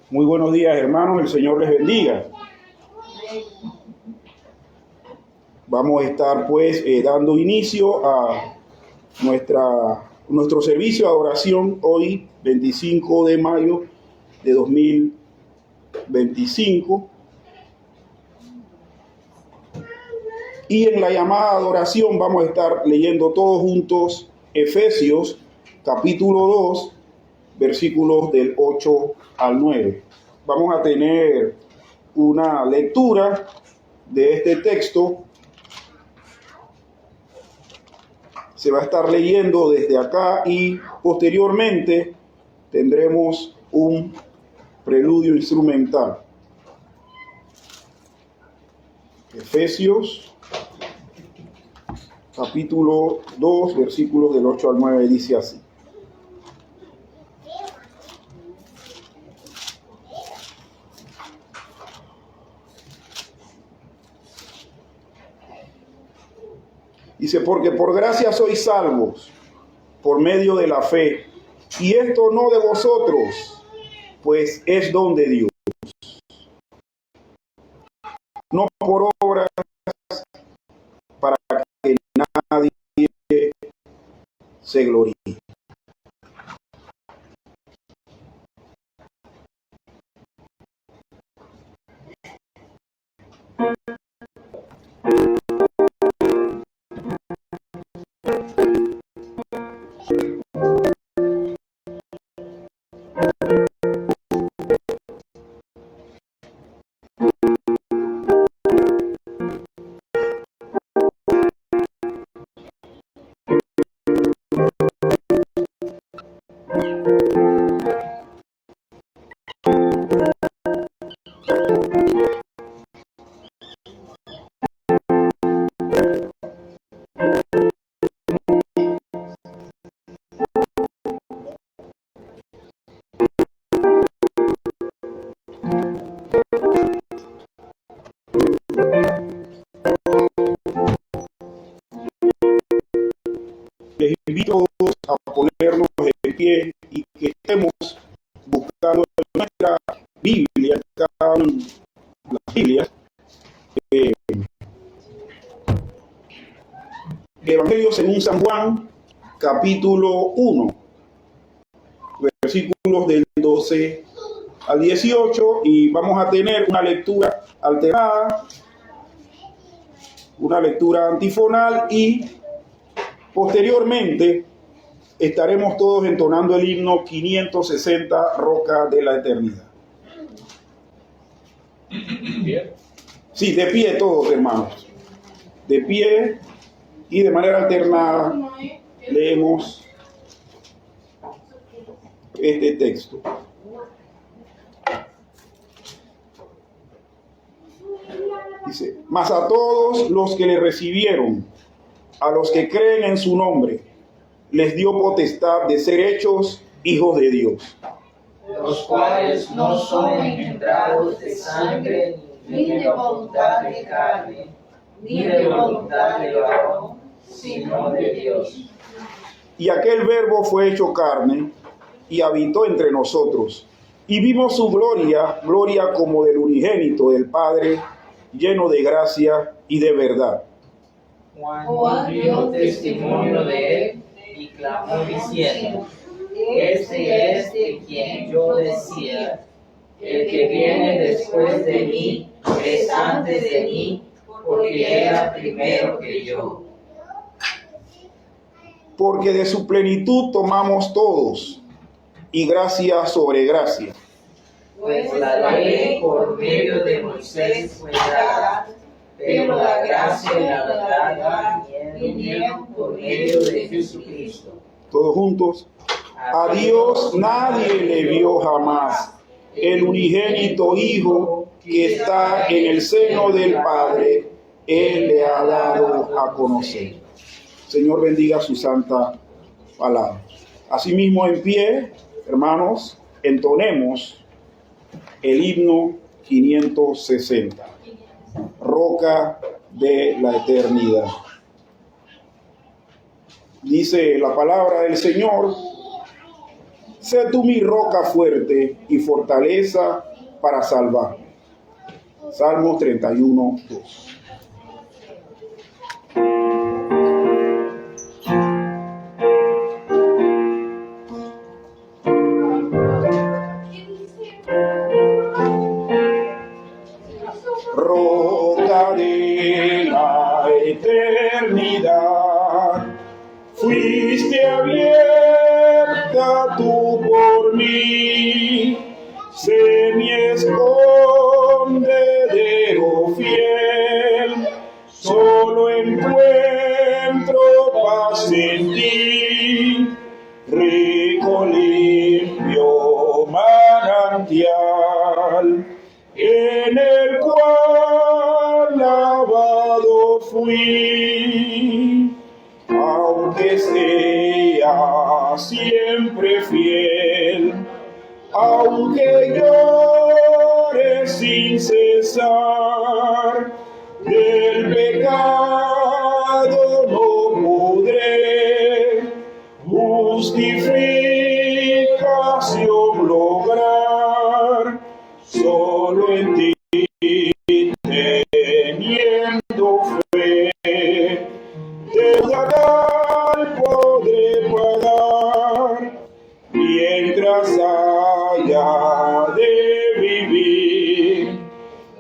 Muy buenos días, hermanos, el Señor les bendiga. Vamos a estar pues dando inicio a nuestro servicio de adoración hoy, 25 de mayo de 2025. Y en la llamada adoración vamos a estar leyendo todos juntos Efesios capítulo 2, versículos del 8 al 9. Vamos a tener una lectura de este texto. Se va a estar leyendo desde acá y posteriormente tendremos un preludio instrumental. Efesios capítulo 2, versículos del 8 al 9, dice así. Dice, porque por gracia sois salvos, por medio de la fe, y esto no de vosotros, pues es don de Dios. No por obras, para que nadie se gloríe. Les invito a todos a ponernos de pie y que estemos buscando en nuestra Biblia, cada una de las Biblias, Evangelio según San Juan, capítulo 1, versículos del 12 al 18, y vamos a tener una lectura alternada, una lectura antifonal, y posteriormente estaremos todos entonando el himno 560, Roca de la Eternidad. ¿Bien? Sí, de pie todos, hermanos. De pie y de manera alternada leemos este texto. Dice, mas a todos los que le recibieron, a los que creen en su nombre, les dio potestad de ser hechos hijos de Dios. Los cuales no son engendrados de sangre, ni de voluntad de carne, ni de voluntad de varón, sino de Dios. Y aquel Verbo fue hecho carne, y habitó entre nosotros, y vimos su gloria, gloria como del unigénito del Padre, lleno de gracia y de verdad. Juan dio testimonio de él y clamó diciendo, este es de quien yo decía, el que viene después de mí es antes de mí, porque era primero que yo. Porque de su plenitud tomamos todos, y gracia sobre gracia. Pues la ley por medio de Moisés fue dada, pero la gracia y la verdad vinieron por medio de Jesucristo. Todos juntos. A Dios nadie le vio jamás. El unigénito Hijo que está en el seno del Padre, Él le ha dado a conocer. Señor, bendiga su santa palabra. Asimismo, en pie, hermanos, entonemos el himno 560. Roca de la Eternidad. Dice la palabra del Señor: sé tú mi roca fuerte y fortaleza para salvar. Salmo 31, 2. Roca de la eternidad, fuiste abierta tú por mí, sé mi escondedero fiel, solo encuentro paz en ti, rico limpio manantial, en el cual lavado fui, aunque sea siempre fiel, aunque llore sin cesar, del pecado no podré justificación lograr, solo en ti teniendo fe, deuda podré pagar, mientras haya de vivir,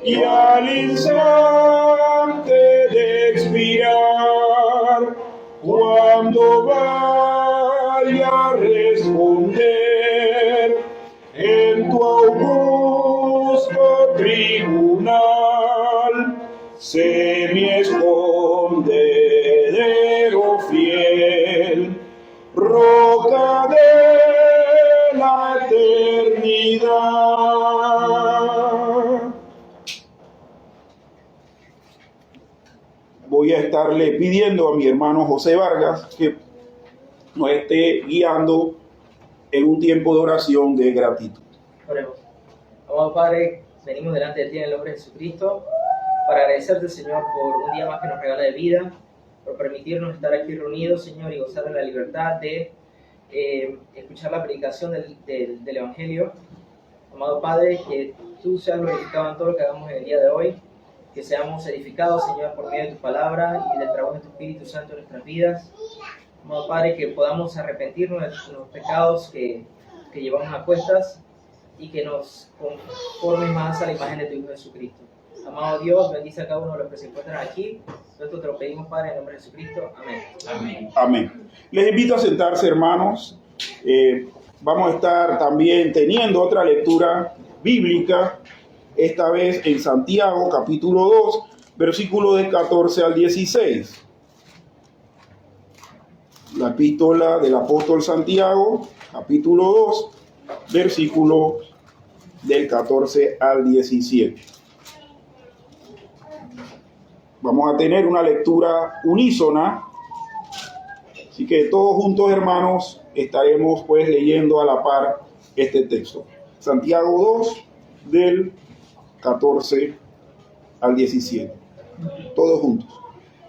y al instante de expirar, cuando vaya a responder en tu augusto tribunal, sé mi escondedero fiel, roca de la eternidad. Voy a estarle pidiendo a mi hermano José Vargas que nos esté guiando en un tiempo de oración de gratitud. Oremos. Amado Padre, venimos delante de ti en el nombre de Jesucristo para agradecerte, Señor, por un día más que nos regala de vida, por permitirnos estar aquí reunidos, Señor, y gozar de la libertad de escuchar la predicación del Evangelio. Amado Padre, que tú seas glorificado en todo lo que hagamos en el día de hoy, que seamos edificados, Señor, por medio de tu palabra y del trabajo de tu Espíritu Santo en nuestras vidas. Amado Padre, que podamos arrepentirnos de los pecados que llevamos a cuestas y que nos conformen más a la imagen de tu Hijo Jesucristo. Amado Dios, bendice a cada uno de los que se encuentran aquí. Esto te lo pedimos, Padre, en el nombre de Jesucristo. Amén. Amén. Amén. Les invito a sentarse, hermanos. Vamos a estar también teniendo otra lectura bíblica, esta vez en Santiago, capítulo 2, versículo de 14 al 16. La epístola del apóstol Santiago, capítulo 2, versículo del 14 al 17. Vamos a tener una lectura unísona, así que todos juntos, hermanos, estaremos pues leyendo a la par este texto. Santiago 2, del 14 al 17. Todos juntos.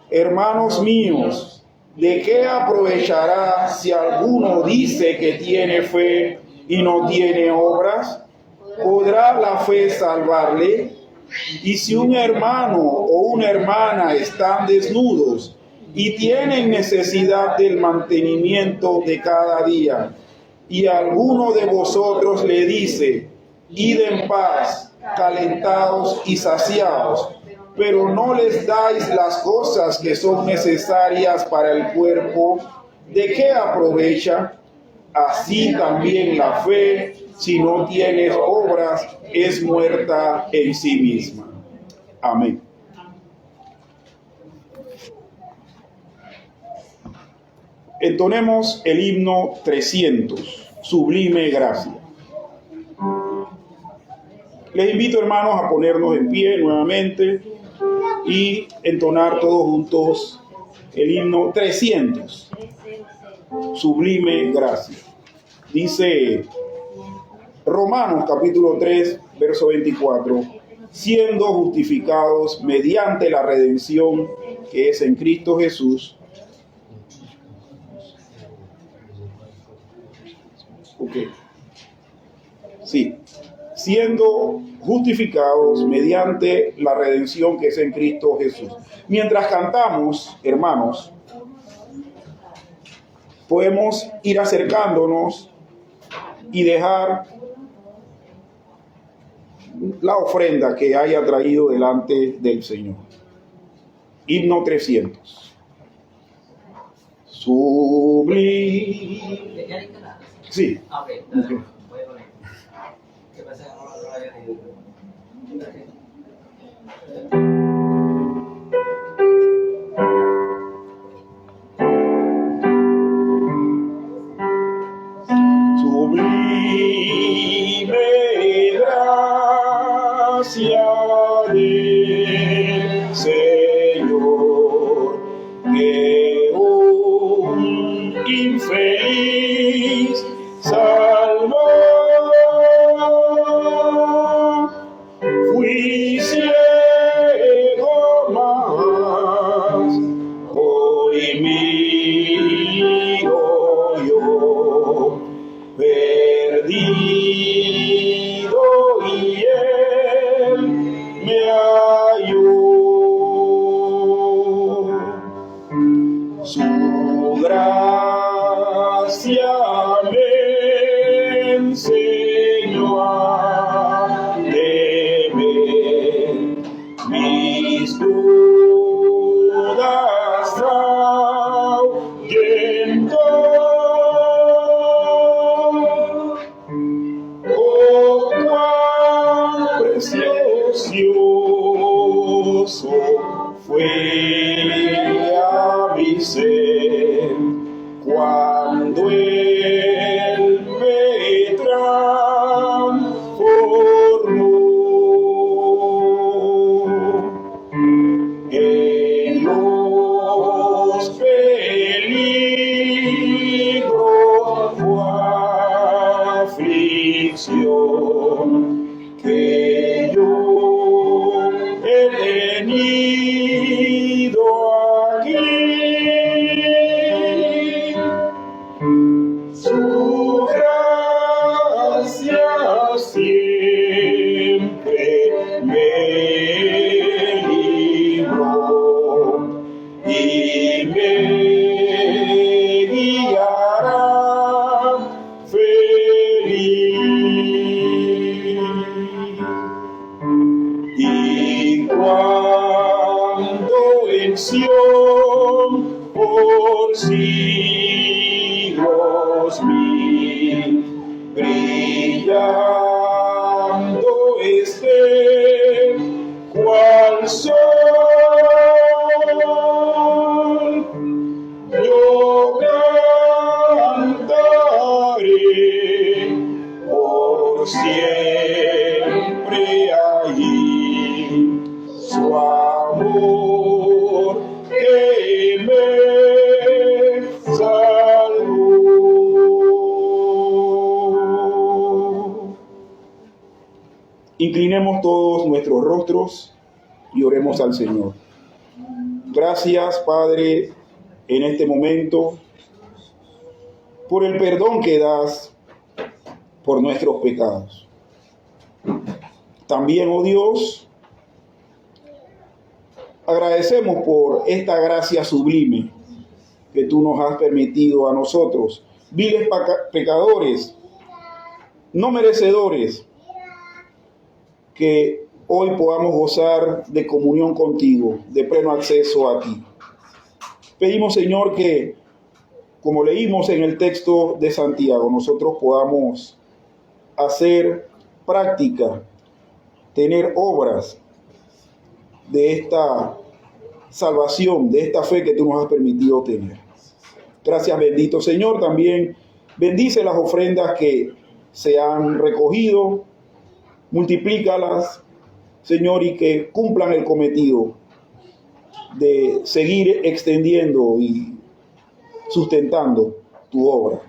Hermanos míos, ¿de qué aprovechará si alguno dice que tiene fe y no tiene obras? ¿Podrá la fe salvarle? Y si un hermano o una hermana están desnudos y tienen necesidad del mantenimiento de cada día, y alguno de vosotros le dice: id en paz, calentados y saciados, pero no les dais las cosas que son necesarias para el cuerpo, ¿de qué aprovecha? Así también la fe, si no tienes obras, es muerta en sí misma. Amén. Entonemos el himno 300, Sublime Gracia. Les invito, hermanos, a ponernos en pie nuevamente y entonar todos juntos el himno 300, Sublime Gracia. Dice Romanos capítulo 3, verso 24, siendo justificados mediante la redención que es en Cristo Jesús, Ok. Sí. Siendo justificados mediante la redención que es en Cristo Jesús. Mientras cantamos, hermanos, podemos ir acercándonos y dejar la ofrenda que haya traído delante del Señor. Himno 300. Sublime. Sí. Okay. Okay. ¿Qué pasa? No lo había leído. Sublime gracia del Señor, que un infeliz salvó. Fui ciego mas hoy miro yo, perdido y él me halló. Su gracia me enseñó a temer, mis dudas ahuyentó. Oh, cuán precioso fue a mi ser cuando Él me transformó. En los peligros fue aflicción que yo he tenido aquí. Su gracia siempre me libró y me guiará feliz. Y cuando en Sión por siglos mil brillando esté cual sol, yo cantaré por siempre allí su amor que me salvó. Inclinemos todos nuestros rostros y oremos al Señor. Gracias, Padre, en este momento, por el perdón que das por nuestros pecados. También, oh Dios, agradecemos por esta gracia sublime que tú nos has permitido a nosotros, viles pecadores, no merecedores, que hoy podamos gozar de comunión contigo, de pleno acceso a ti. Pedimos, Señor, que, como leímos en el texto de Santiago, nosotros podamos hacer práctica, tener obras de esta salvación, de esta fe que tú nos has permitido tener. Gracias, bendito Señor. También bendice las ofrendas que se han recogido, multiplícalas, Señor, y que cumplan el cometido de seguir extendiendo y sustentando tu obra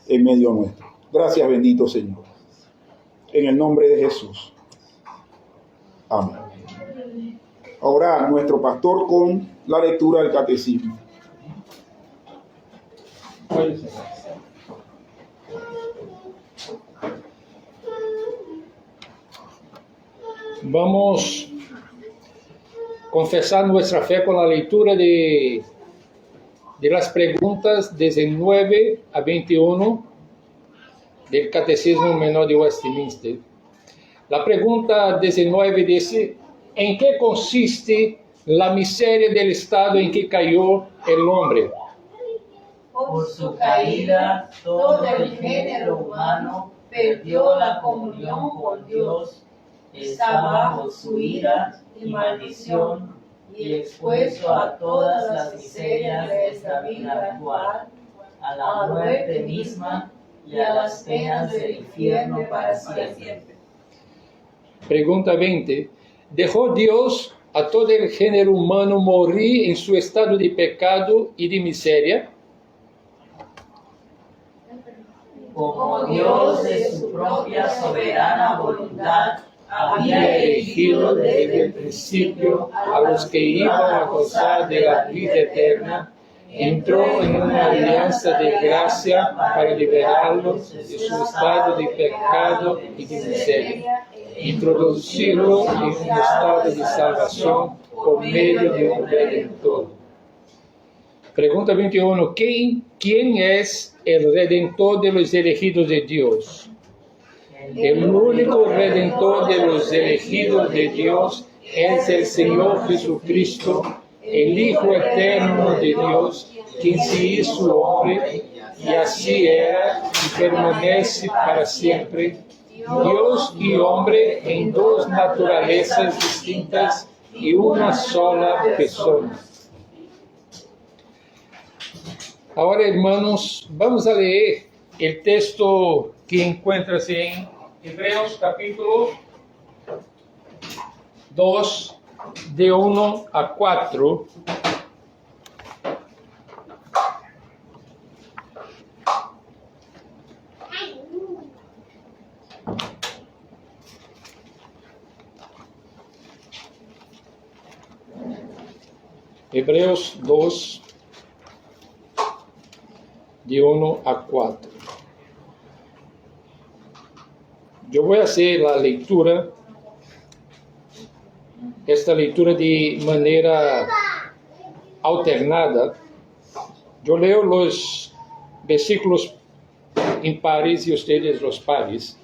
en medio nuestro. Gracias, bendito Señor. En el nombre de Jesús. Amén. Ahora nuestro pastor con la lectura del catecismo. Vamos confesar nuestra fe con la lectura de las preguntas 19 a 21 del Catecismo Menor de Westminster. La pregunta 19 dice: ¿en qué consiste la miseria del estado en que cayó el hombre? Por su caída, todo el género humano perdió la comunión con Dios, está bajo su ira y maldición y expuesto a todas las miserias de esta vida actual, a la muerte misma y a las penas del infierno para siempre. Pregunta 20. ¿Dejó Dios a todo el género humano morir en su estado de pecado y de miseria? Como Dios de su propia soberana voluntad había elegido desde el principio a los que iban a gozar de la vida eterna, entró en una alianza de gracia para liberarlos de su estado de pecado y de miseria, introducirlo en un estado de salvación por medio de un Redentor. Pregunta 21. ¿Quién es el Redentor de los elegidos de Dios? El único Redentor de los elegidos de Dios es el Señor Jesucristo, el Hijo eterno de Dios, quien se hizo hombre y así era y permanece para siempre, Dios y hombre en dos naturalezas distintas y una sola persona. Ahora, hermanos, vamos a leer el texto que encuentras en Hebreos capítulo 2, de 1 a 4. Hebreos 2, de 1 a 4. Yo voy a hacer la lectura, esta lectura de manera alternada. Yo leo los versículos impares y ustedes los pares.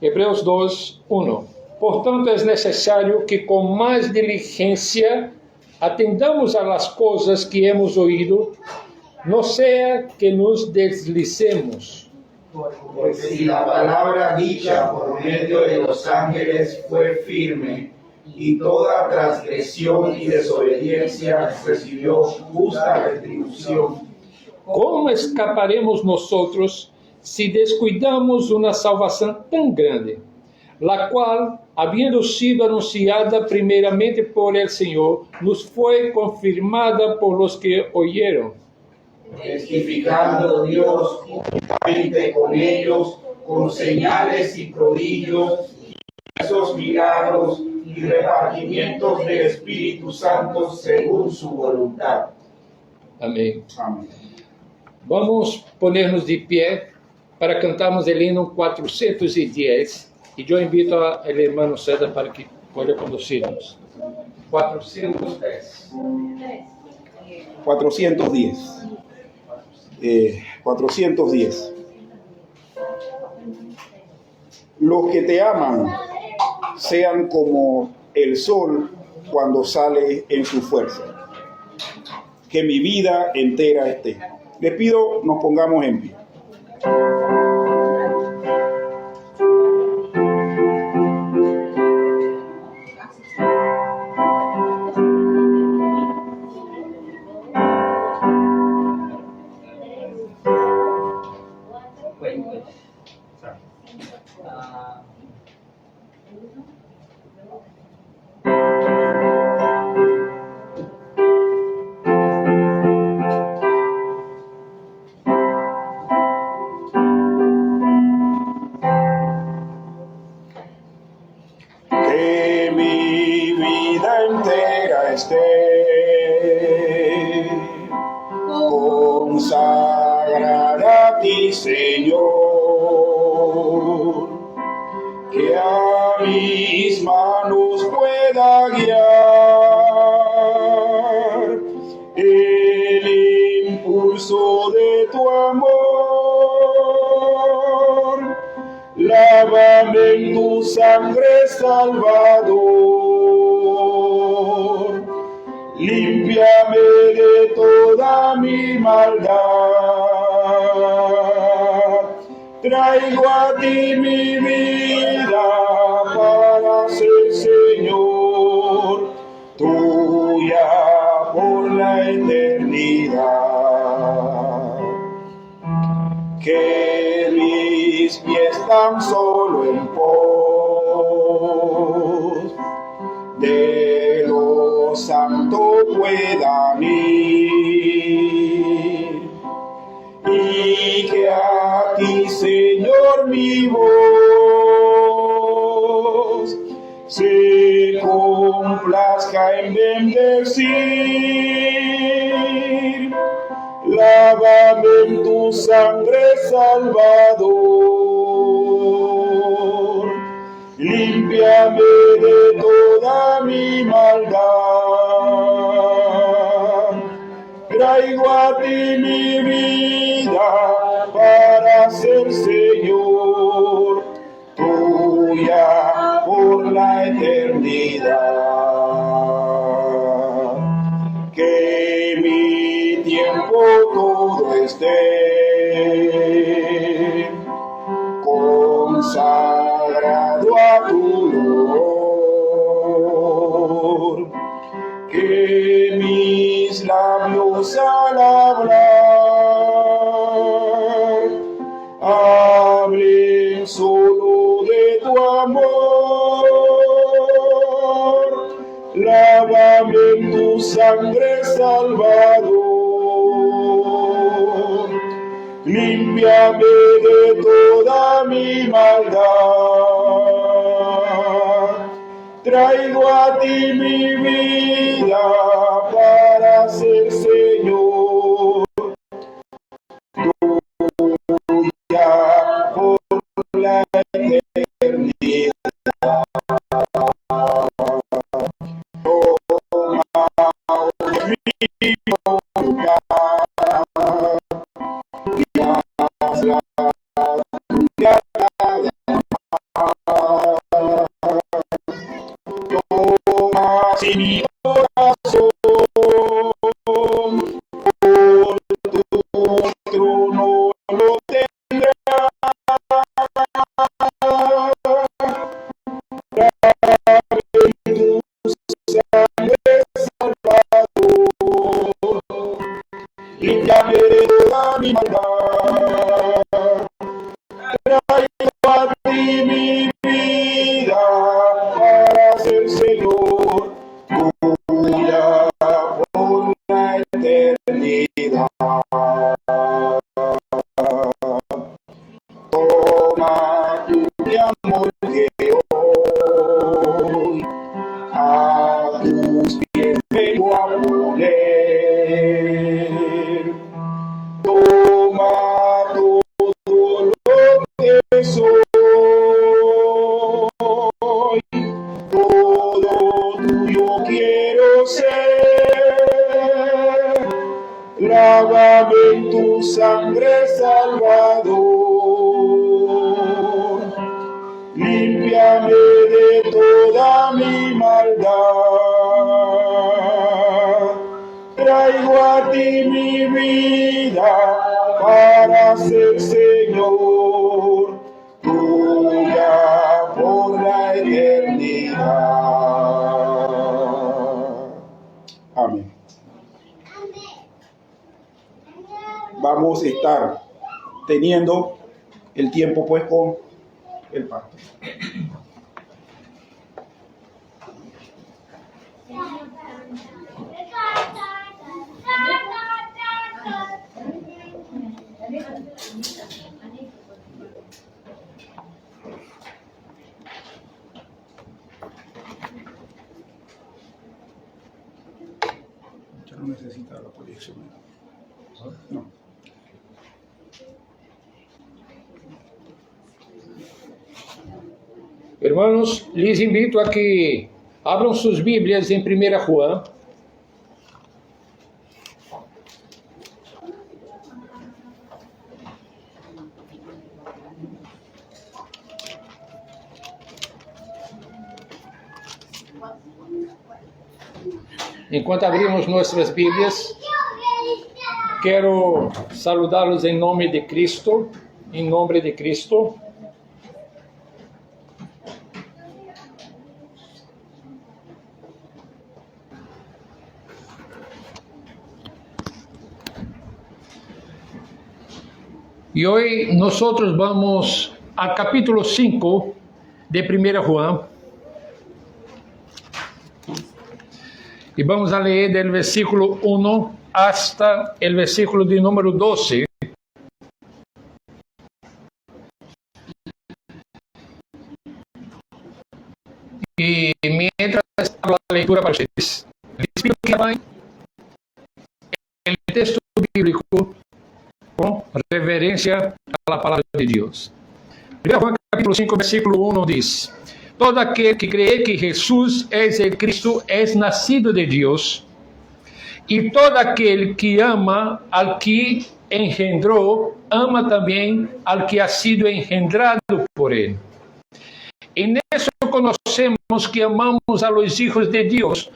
Hebreos 2, 1. Portanto, es necesario que con más diligencia atendamos a las cosas que hemos oído, no sea que nos deslicemos. Porque si la palabra dicha por medio de los ángeles fue firme, y toda transgresión y desobediencia recibió justa retribución, ¿cómo escaparemos nosotros si descuidamos una salvación tan grande, la cual, habiendo sido anunciada primeramente por el Señor, nos fue confirmada por los que oyeron? testificando Dios juntamente con ellos, con señales y prodigios, esos milagros y repartimientos del Espíritu Santo según su voluntad. Amén. Amén. Vamos ponernos de pie para cantarmos el himno 410. Y yo invito al hermano César para que pueda conducirnos. 410. 410. 410. Los que te aman sean como el sol cuando sale en su fuerza. Que mi vida entera esté. Les pido nos pongamos en pie. Que mi vida entera esté consagrada a ti, Señor, que sangre Salvador. Límpiame de toda mi maldad. Traigo a ti mi vida para ser Señor, tuya por la eternidad. Que mis pies tan solo en pos de lo santo puedan ir, y que a ti, Señor, mi voz se complazca en bendecir. Lávame en tu sangre, Salvador. Límpiame de toda mi maldad. Traigo a ti mi vida para ser Señor, tuya por la eternidad. Que mi tiempo todo esté consagrado a tu honor. Que mis labios al hablar hablen solo de tu amor. Lávame en tu sangre, Salvador. Límpiame de toda mi maldad. Traigo a ti mi vida para ser Señor, tuya por la eternidad. Si mi corazón por tu trono lo tendrá, en tu sangre, Salvador, límpiame de toda mi maldad. Traigo a ti mi vida para ser Señor, tuya por la eternidad. Toma tu mi amor que hoy a tus pies vengo a poner. Toma todo lo que soy, todo tuyo quiero ser. Lávame en tu sangre, Salvador. Límpiame de toda mi maldad. Traigo a ti mi vida para ser Señor, tuya por la eternidad. Amén. Vamos a estar teniendo el tiempo pues con el pacto. Ya no necesita la proyección. No. Hermanos, les invito a que abram sus Biblias en 1 Juan. Enquanto abrimos nuestras Biblias, quiero saludarlos en nombre de Cristo, en nombre de Cristo. Y hoy nosotros vamos al capítulo 5 de 1 Juan. Y vamos a leer del versículo 1 hasta el versículo de número 12. Y mientras hago la lectura para ustedes, les pido que vayan el texto bíblico con reverencia a la palabra de Dios. 1 Juan capítulo 5, versículo 1 dice: todo aquel que cree que Jesús es el Cristo es nacido de Dios, y todo aquel que ama al que engendró, ama también al que ha sido engendrado por él. En eso conocemos que amamos a los hijos de Dios,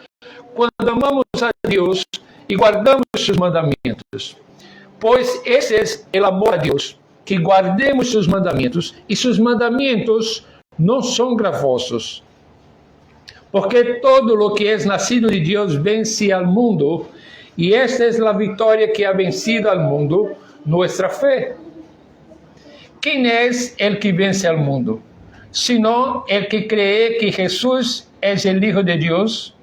cuando amamos a Dios y guardamos sus mandamientos. Pues ese es el amor a Dios, que guardemos sus mandamientos, y sus mandamientos no son gravosos. Porque todo lo que es nacido de Dios vence al mundo, y esta es la victoria que ha vencido al mundo, nuestra fe. ¿Quién es el que vence al mundo? Sino el que cree que Jesús es el Hijo de Dios.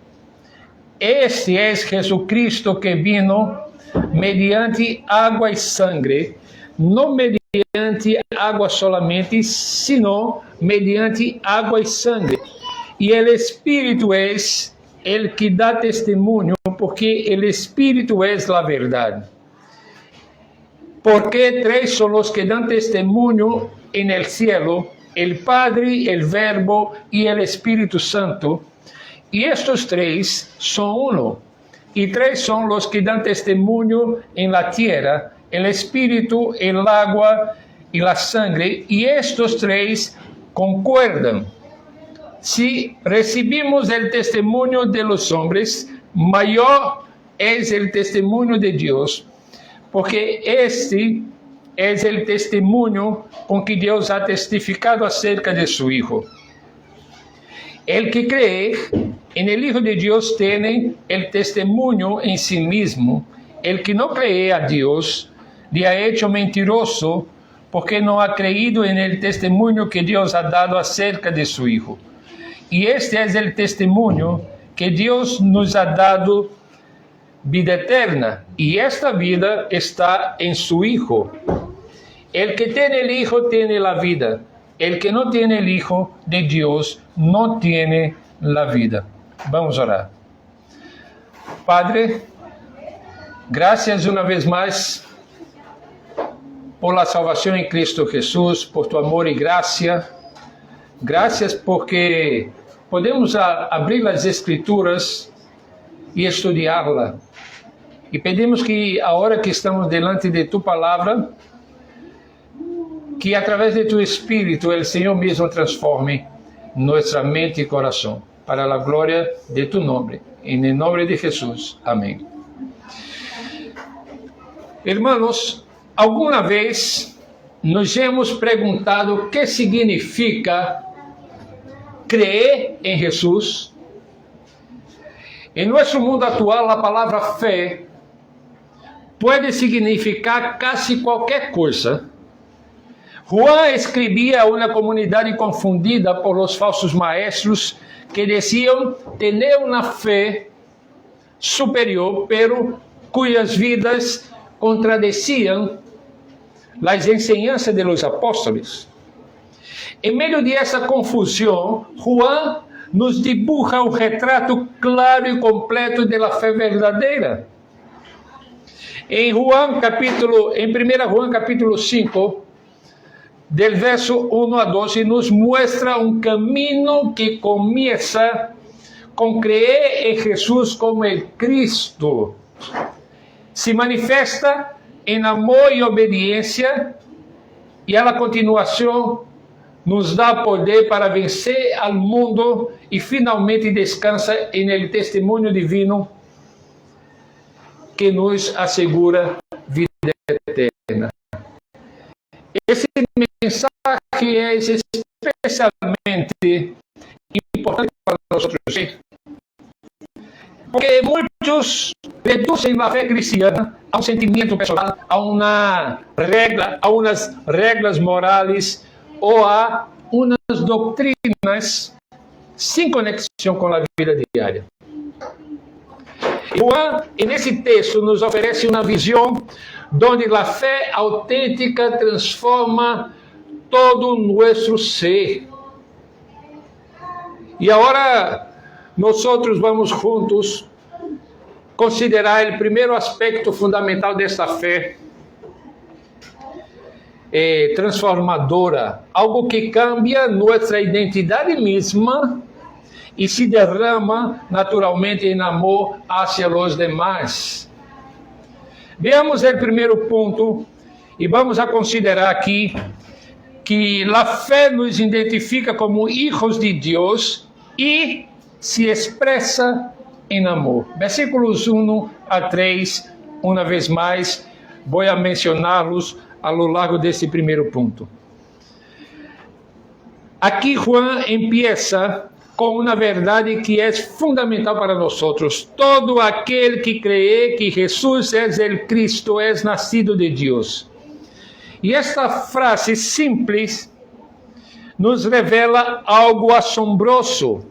Este es Jesucristo que vino mediante agua y sangre, no mediante agua solamente, sino mediante agua y sangre. Y el Espíritu es el que da testimonio, porque el Espíritu es la verdad. Porque tres son los que dan testimonio en el cielo: el Padre, el Verbo y el Espíritu Santo. Y estos tres son uno. Y tres son los que dan testimonio en la tierra: el Espíritu, el agua y la sangre. Y estos tres concuerdan. Si recibimos el testimonio de los hombres, mayor es el testimonio de Dios, porque este es el testimonio con que Dios ha testificado acerca de su Hijo. El que cree en el Hijo de Dios tiene el testimonio en sí mismo. El que no cree a Dios le ha hecho mentiroso, porque no ha creído en el testimonio que Dios ha dado acerca de su Hijo. Y este es el testimonio, que Dios nos ha dado vida eterna, y esta vida está en su Hijo. El que tiene el Hijo tiene la vida. El que no tiene el Hijo de Dios no tiene la vida. Vamos a orar. Padre, gracias una vez más por la salvación en Cristo Jesús, por tu amor y gracia. Gracias porque podemos abrir las Escrituras y estudiarla. Y pedimos que ahora que estamos delante de tu palabra, que a través de tu Espíritu el Señor mismo transforme nuestra mente y corazón, para la gloria de tu nombre. En el nombre de Jesús. Amén. Hermanos, ¿alguna vez nos hemos preguntado qué significa creer en Jesús? En nuestro mundo actual, la palabra fe puede significar casi cualquier cosa. Juan escribía a una comunidad confundida por los falsos maestros que decían tener una fe superior, pero cuyas vidas contradecían las enseñanzas de los apóstoles. En medio de esa confusión, Juan nos dibuja un retrato claro y completo de la fe verdadera. En 1 Juan capítulo 5, del verso 1 a 12, nos muestra un camino que comienza con creer en Jesús como el Cristo. Se manifiesta en amor y obediencia, y a la continuación nos da poder para vencer al mundo y finalmente descansa en el testimonio divino que nos assegura vida eterna. Esse mensaje é especialmente importante para nós, porque muitos reduzem a fé cristiana a um sentimento pessoal, a umas regras morais ou a umas doutrinas sem conexão com a vida diária. Juan, nesse texto, nos oferece uma visão onde a fé autêntica transforma todo o nosso ser. E agora, nós vamos juntos considerar o primeiro aspecto fundamental desta fé transformadora, algo que cambia nossa identidade mesma e se derrama naturalmente em amor hacia os demais. Veamos o primeiro ponto e vamos a considerar aqui que a fé nos identifica como hijos de Deus e se expressa em amor. Versículos 1 a 3, uma vez mais, vou mencioná-los ao longo desse primeiro ponto. Aqui Juan empieza com uma verdade que é fundamental para nós. Todo aquele que crê que Jesus é o Cristo é nascido de Deus. E esta frase simples nos revela algo assombroso.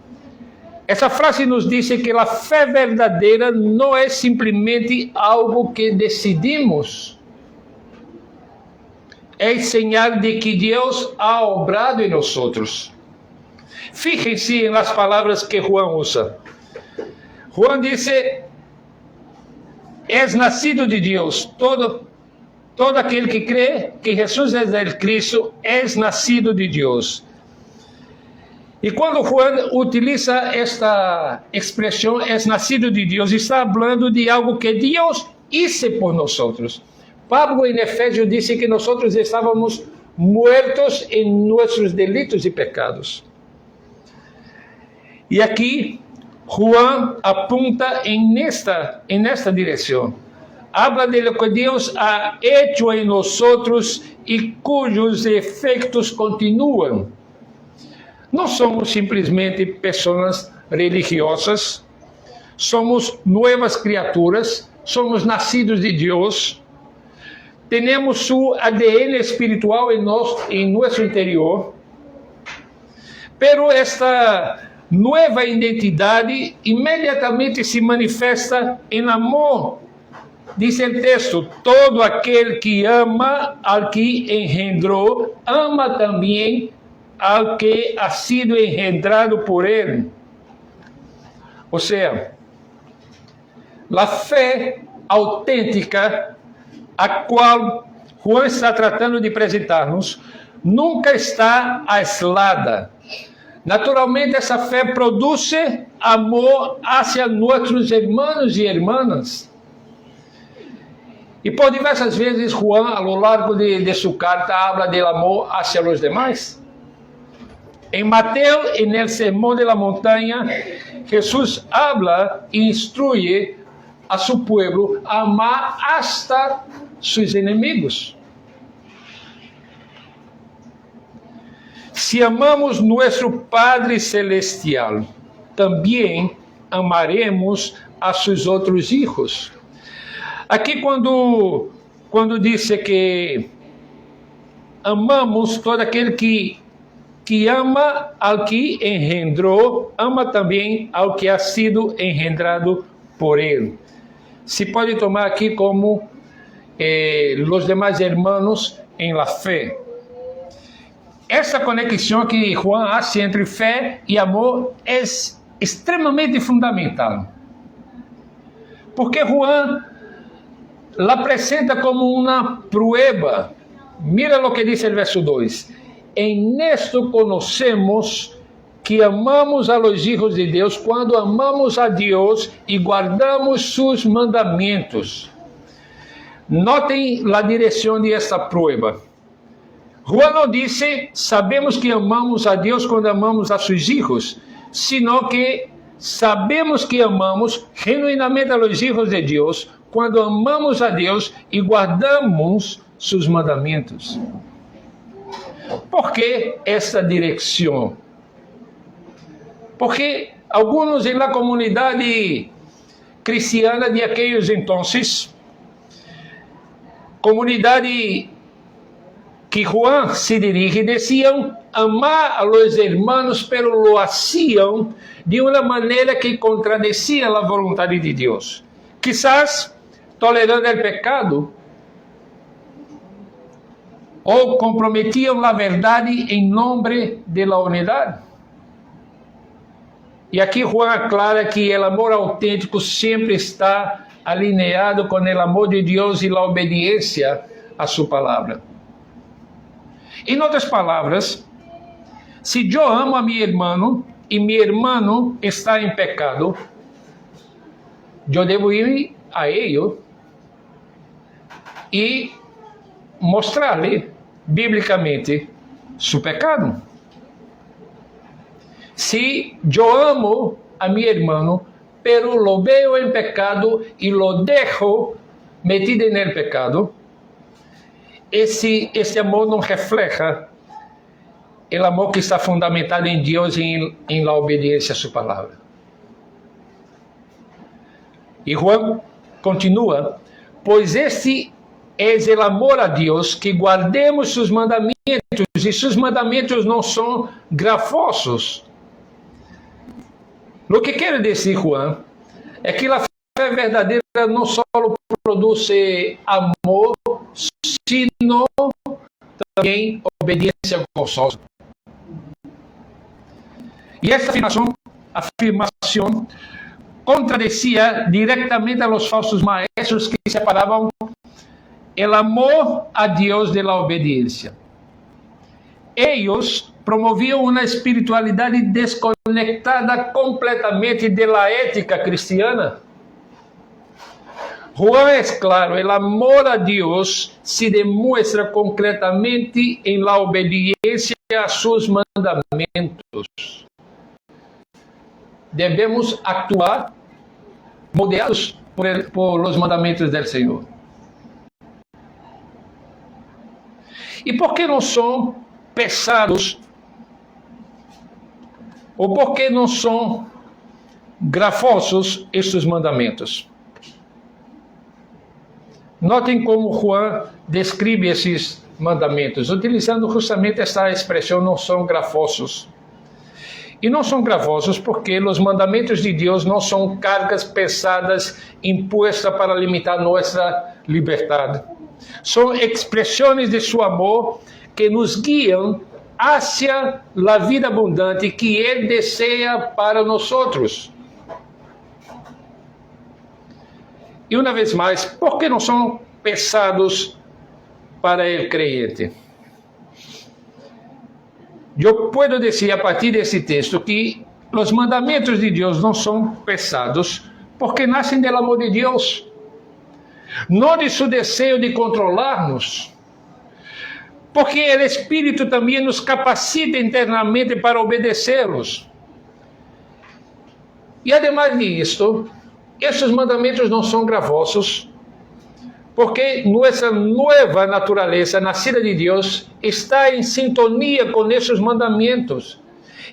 Essa frase nos diz que a fé verdadeira não é simplesmente algo que decidimos. É señal de que Deus ha obrado em nós. Fíjense nas palavras que Juan usa. Juan diz: é nascido de Deus. Todo aquele que crê que Jesus é o Cristo é nascido de Deus. E quando Juan utiliza esta expressão, é nascido de Deus, está falando de algo que Deus hizo por nós. Pablo em Efésios disse que nós estávamos muertos em nossos delitos e pecados. E aqui, Juan apunta nesta direção. Habla de lo que Deus ha hecho em nós e cujos efeitos continuam. Não somos simplesmente pessoas religiosas, somos novas criaturas, somos nascidos de Deus, temos su ADN espiritual em nosso interior, pero esta nova identidade imediatamente se manifesta em amor. Diz o texto: todo aquele que ama al que engendrou, ama também al que ha sido engendrado por ele. Ou seja, a fé autêntica a qual Juan está tratando de apresentar-nos nunca está aislada. Naturalmente, essa fé produz amor hacia nossos irmãos e irmãs. E por diversas vezes, Juan, a lo largo de sua carta, habla del amor hacia los demás. Em Mateus, no Sermão de la Montanha, Jesus habla e instrui a su pueblo a amar hasta sus inimigos. Se amamos nosso Padre Celestial, também amaremos a seus outros hijos. Aqui quando disse que amamos todo aquele que ama ao que engendrou, ama também ao que ha sido engendrado por ele. Se pode tomar aqui como os demais irmãos em la fé. Essa conexão que Juan faz entre fé e amor é extremamente fundamental. Porque Juan la apresenta como uma prueba. Mira o que diz o verso 2. En esto conocemos que amamos a los hijos de Deus quando amamos a Deus e guardamos sus mandamentos. Notem a direção de esta prueba. Juan não disse, sabemos que amamos a Deus quando amamos a seus hijos, sino que sabemos que amamos genuinamente a los hijos de Dios quando amamos a Deus e guardamos seus mandamentos. ¿Por que essa direção? Porque alguns em la comunidade cristiana de aqueles entonces, comunidade que Juan se dirige, decían amar a los hermanos, pero lo hacían de una manera que contradecía la voluntad de Dios. Quizás tolerando el pecado, o comprometían la verdad en nombre de la unidad. E aqui Juan aclara que o amor autêntico sempre está alineado com o amor de Deus e a obediência a sua palavra. Em outras palavras, se eu amo a meu irmão e meu irmão está em pecado, eu devo ir a ele e mostrar-lhe biblicamente seu pecado. Se eu amo a meu irmão, pero lo veo en pecado y lo dejo metido en el pecado, esse amor não refleja o amor que está fundamentado em Deus e em la obediência a sua palavra. E Juan continua, pois este é o amor a Deus, que guardemos seus mandamentos, e seus mandamentos não são gravosos. O que quer dizer Juan é que a fé verdadeira não só produz amor, sino também obediência gozosa. E esta afirmação contradecía diretamente a los falsos maestros que separavam o amor a Deus de la obediência. Eles promoviam uma espiritualidade desconectada completamente da ética cristiana. Juan é claro, o amor a Deus se demonstra concretamente em la obediência a seus mandamentos. Devemos actuar modelados por los mandamentos del Senhor. E por que não são pesados? Ou por que não são gravosos estes mandamentos? Notem como Juan descreve esses mandamentos, utilizando justamente esta expressão, não são gravosos. E não são gravosos porque os mandamentos de Deus não são cargas pesadas impostas para limitar nossa liberdade. São expressões de seu amor que nos guiam hacia a vida abundante que Ele deseja para nós. E uma vez mais, por que não são pesados para o crente? Eu posso dizer a partir desse texto que os mandamentos de Deus não são pesados porque nascem do amor de Deus, não de seu desejo de controlar-nos, porque o Espírito também nos capacita internamente para obedecê-los. E ademais disto, esses mandamentos não são gravosos, porque nossa nova natureza, nascida de Deus, está em sintonia com esses mandamentos.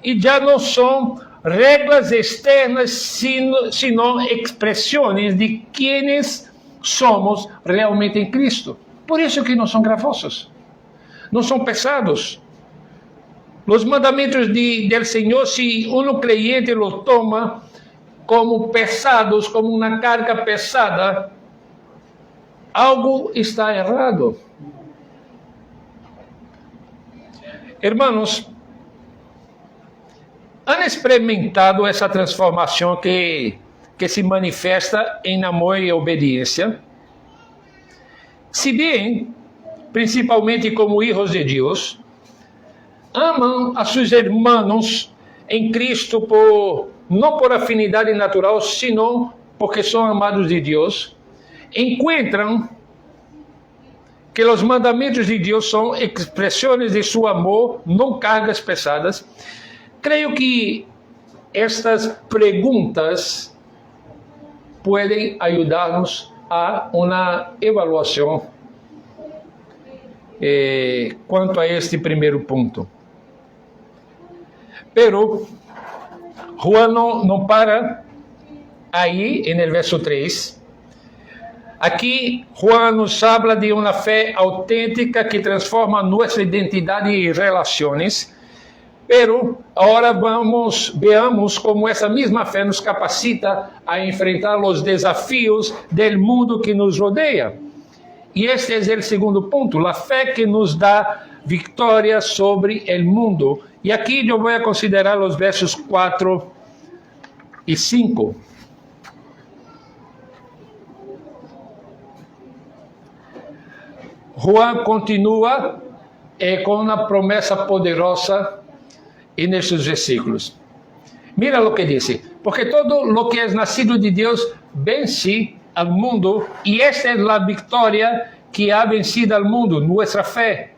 E já não são regras externas, sino expressões de quienes somos realmente em Cristo. Por isso que não são gravosos, não são pesados. Os mandamentos do Senhor, se um creyente lo toma como pesados, como uma carga pesada, algo está errado. Hermanos, han experimentado essa transformação que se manifesta em amor e obediência? Se bem, principalmente como hijos de Deus, amam a seus irmãos em Cristo não por afinidade natural, sino porque são amados de Deus, encontram que os mandamentos de Deus são expressões de seu amor, não cargas pesadas. Creio que estas perguntas podem ajudar-nos a uma avaliação quanto a este primeiro ponto. Pero Juan não para aí no verso 3. Aqui Juan nos habla de uma fé autêntica que transforma nossa identidade e relações. Pero agora veamos como essa mesma fé nos capacita a enfrentar os desafios do mundo que nos rodeia. E este é o segundo ponto, a fé que nos dá vitória sobre o mundo. E aqui eu vou considerar os versos 4 e 5. Juan continua com uma promessa poderosa nesses versículos. Mira o que diz: porque todo lo que es nacido de Deus vence al mundo, e esta é a vitória que ha vencido al mundo, nossa fé.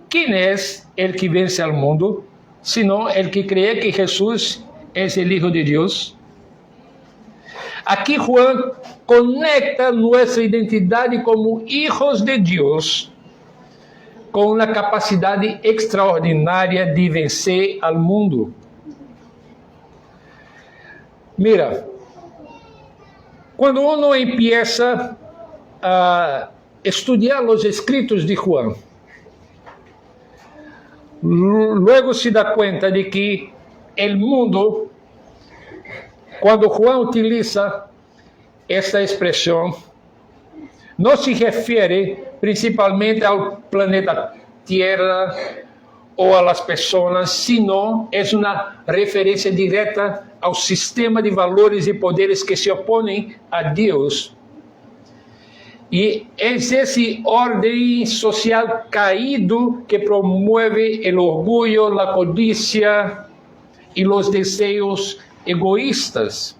¿Quién es el que vence al mundo? Sino el que cree que Jesús es el Hijo de Dios. Aqui Juan conecta nossa identidade como hijos de Deus com uma capacidade extraordinária de vencer al mundo. Mira, quando uno empieza a estudar os escritos de Juan, luego se dá conta de que o mundo, quando Juan utiliza esta expressão, não se refere principalmente ao planeta Terra ou às pessoas, sino é uma referência direta ao sistema de valores e poderes que se opõem a Deus. E é esse ordem social caído que promove o orgulho, a codicia e os desejos egoístas.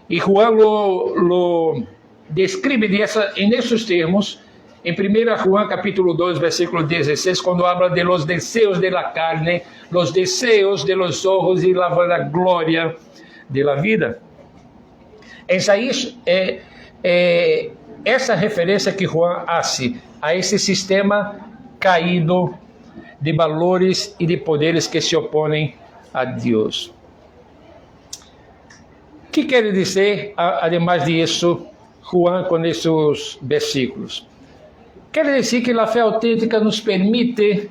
E Juan lo describe nesses termos em 1 Juan capítulo 2, versículo 16, quando habla de los deseos de la carne, los deseos de los ojos y la vanagloria de la vida. Essa é essa referência que Juan hace a esse sistema caído de valores e de poderes que se opõem a Deus. O que quer dizer, además disso, Juan com esses versículos? Quer dizer que a fé autêntica nos permite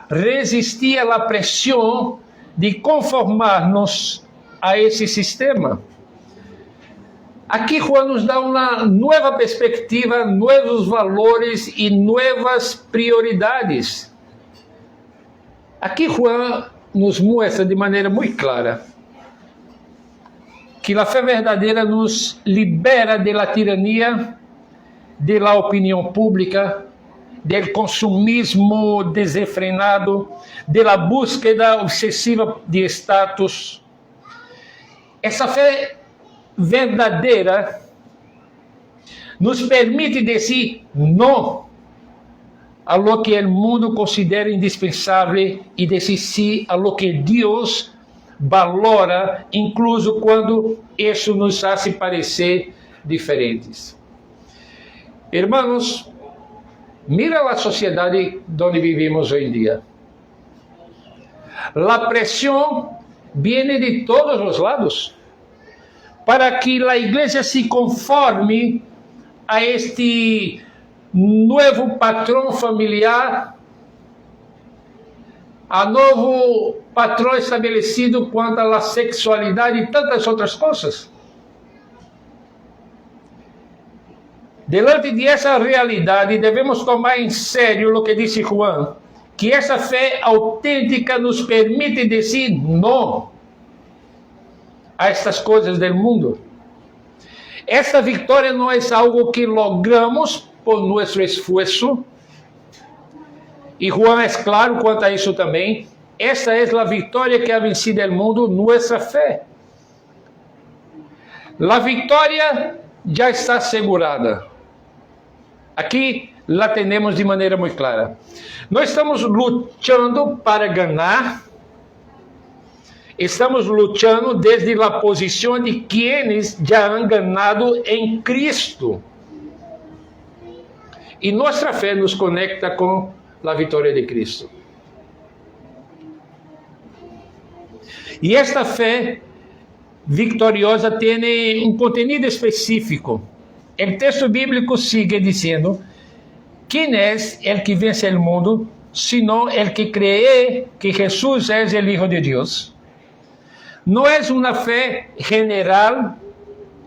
resistir à pressão de conformar-nos a esse sistema. Aqui Juan nos dá uma nova perspectiva, novos valores e novas prioridades. Aqui Juan nos mostra de maneira muito clara que a fé verdadeira nos libera da tirania, da opinião pública, do consumismo desenfrenado, da búsqueda obsessiva de status. Essa fé verdadeira nos permite dizer não a lo que o mundo considera indispensável e dizer sim a lo que Deus valora, incluso quando isso nos hace parecer diferentes. Hermanos, mira a sociedade onde vivimos hoje em dia. A pressão vem de todos os lados para que a igreja se conforme a este novo patrão familiar, a novo patrão estabelecido quanto à sexualidade e tantas outras coisas. Delante dessa realidade, devemos tomar em sério o que disse Juan, que essa fé autêntica nos permite dizer não a estas coisas do mundo. Esta vitória não é algo que logramos por nosso esforço, e Juan é claro quanto a isso também. Esta é a vitória que ha vencido o mundo, nossa fé. A vitória já está assegurada. Aqui la temos de maneira muito clara. Nós estamos lutando para ganhar, estamos luchando desde la posición de quienes ya han ganado en Cristo. Y nuestra fe nos conecta con la victoria de Cristo. Y esta fe victoriosa tiene un contenido específico. El texto bíblico sigue diciendo: ¿quién es el que vence el mundo, sino el que cree que Jesús es el Hijo de Dios? No es una fe general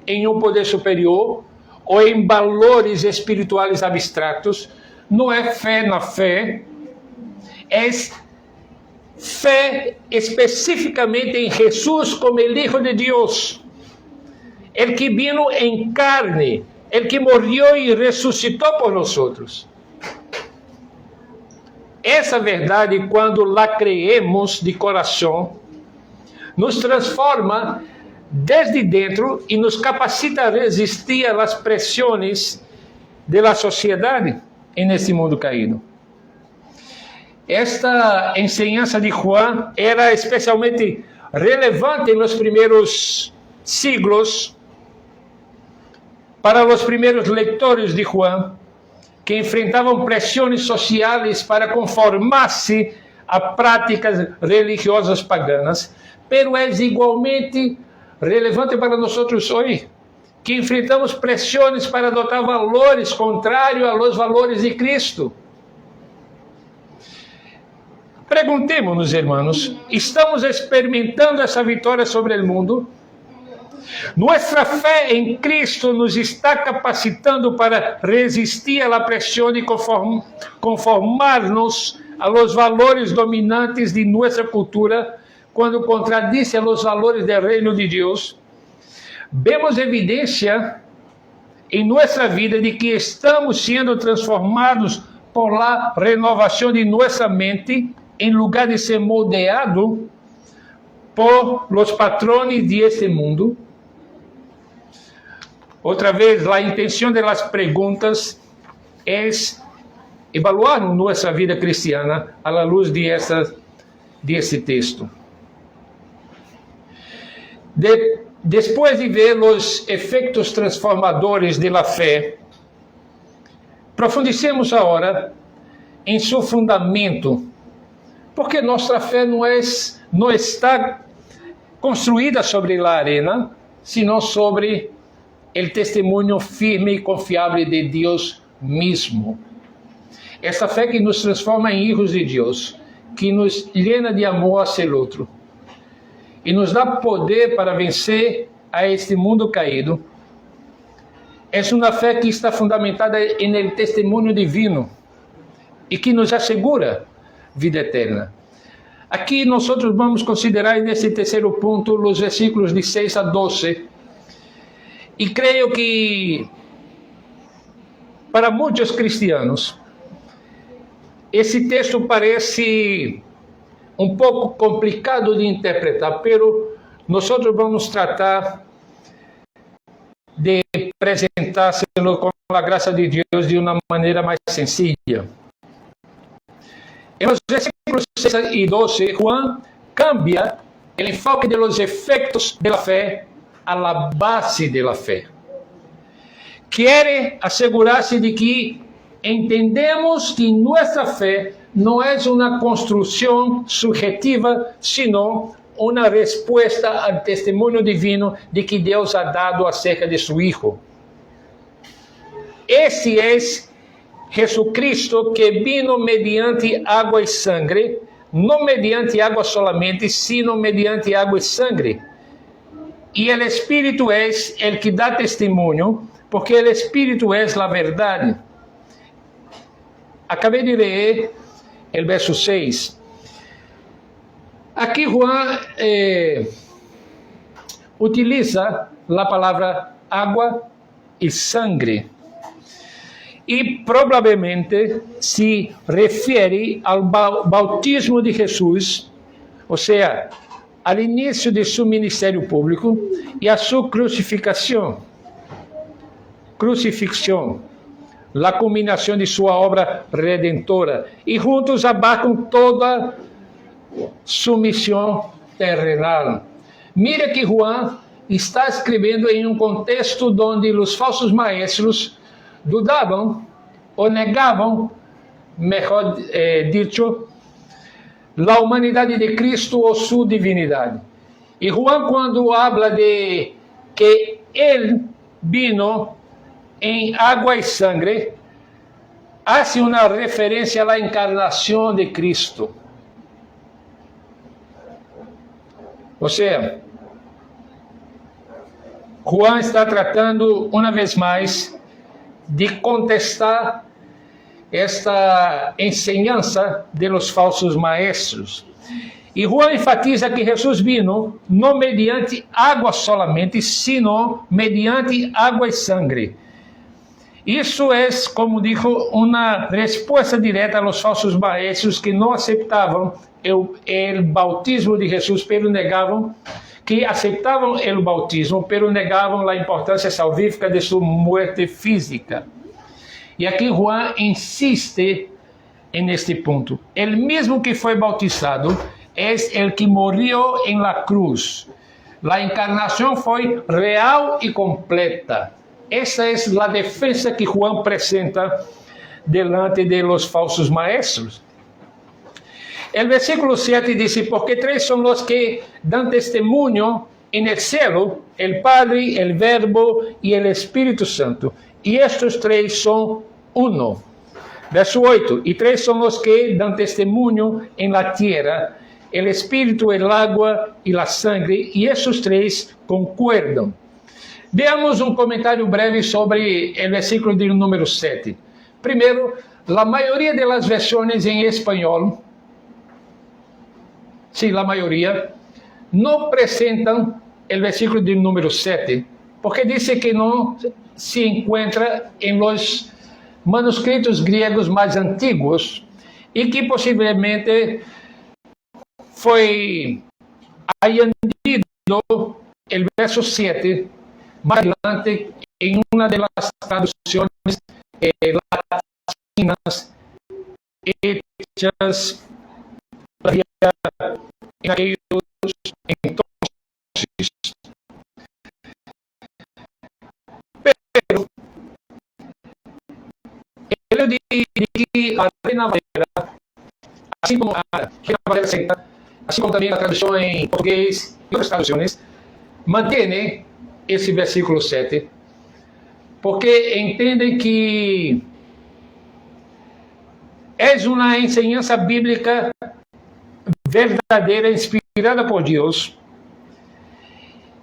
en un poder superior o en valores espirituales abstractos. No es fe na fe. Es fe específicamente en Jesús como el Hijo de Dios, el que vino en carne, el que murió y resucitó por nosotros. Essa verdade, quando la creemos de coração, nos transforma desde dentro e nos capacita a resistir às pressões da sociedade nesse mundo caído. Esta enseñança de Juan era especialmente relevante nos primeiros siglos para os primeiros leitores de Juan, que enfrentavam pressões sociais para conformar-se a práticas religiosas paganas, pero é igualmente relevante para nós hoje, que enfrentamos pressões para adotar valores contrários aos valores de Cristo. Perguntemos-nos, irmãos, ¿estamos experimentando essa vitória sobre o mundo? Nuestra fé em Cristo nos está capacitando para resistir à pressão e conformar-nos a los valores dominantes de nossa cultura, quando contradice os valores do reino de Deus. Vemos evidência em nossa vida de que estamos sendo transformados por la renovação de nossa mente, em lugar de ser moldeado por los patrones de este mundo. Outra vez, a intenção das perguntas é evaluar nossa vida cristiana à luz de esse texto. Depois de ver os efeitos transformadores da fé, profundicemos agora em seu fundamento, porque nossa fé não está construída sobre a arena, sino sobre o testemunho firme e confiável de Deus mesmo. Essa fé que nos transforma em filhos de Deus, que nos llena de amor hacia o outro e nos dá poder para vencer a este mundo caído, é uma fé que está fundamentada no testemunho divino e que nos assegura vida eterna. Aqui nós vamos considerar nesse terceiro ponto os versículos de 6 a 12. E creio que para muitos cristianos esse texto parece um pouco complicado de interpretar, pero nós vamos tratar de apresentárselo com a graça de Deus de uma maneira mais sencilla. En los versículos 6 y 12, Juan cambia el enfoque de los efectos de la fe a la base de la fe. Quiere asegurarse de que entendemos que nuestra fe no es una construcción subjetiva, sino una respuesta al testimonio divino de que Dios ha dado acerca de su Hijo. Esse es Jesucristo, que vino mediante água e sangue, não mediante água solamente, sino mediante água e sangue. E o Espírito é o que dá testemunho, porque o Espírito é a verdade. Acabei de ler o verso 6. Aqui Juan utiliza a palavra água e sangue. E provavelmente se refere ao bautismo de Jesus, ou seja, ao início de seu ministério público e a sua crucificação, a culminação de sua obra redentora, e juntos abarcam toda sua missão terrenal. Mira que Juan está escrevendo em um contexto onde os falsos maestros dudavam ou negavam, mejor dicho, a humanidade de Cristo ou sua divindade. E Juan, quando habla de que ele vino em água e sangue, hace uma referência à encarnação de Cristo. Ou seja, Juan está tratando, uma vez mais, de contestar esta enseñança de los falsos maestros. E Juan enfatiza que Jesus vino não mediante água solamente, sino mediante água e sangue. Isso é, como dijo, uma resposta direta aos falsos maestros que não aceitavam o bautismo de Jesus, pero negavam, que aceitavam o bautismo, pero negavam a importância salvífica de sua morte física. E aqui Juan insiste neste ponto. El mesmo que foi bautizado é o que morreu em la cruz. A encarnação foi real e completa. Essa é a defesa que Juan apresenta delante de los falsos maestros. El versículo 7 dice, porque tres son los que dan testimonio en el cielo, el Padre, el Verbo y el Espíritu Santo. Y estos tres son uno. Verso 8, y tres son los que dan testimonio en la tierra, el Espíritu, el agua y la sangre, y estos tres concuerdan. Veamos um comentário breve sobre o versículo de número 7. Primeiro, a maioria das versões em espanhol, sim, a maioria, não apresentam o versículo de número 7, porque diz que não se encontra em los manuscritos griegos mais antigos e que possivelmente foi añadido o verso 7 más adelante en una de las traducciones latinas hechas en aquellos entonces. Pero el de que la Reina Valera, así como la Reina Valera secta, así como también la traducción en portugués y otras traducciones, mantiene esse versículo 7, porque entendem que é uma enseñança bíblica verdadeira, inspirada por Deus,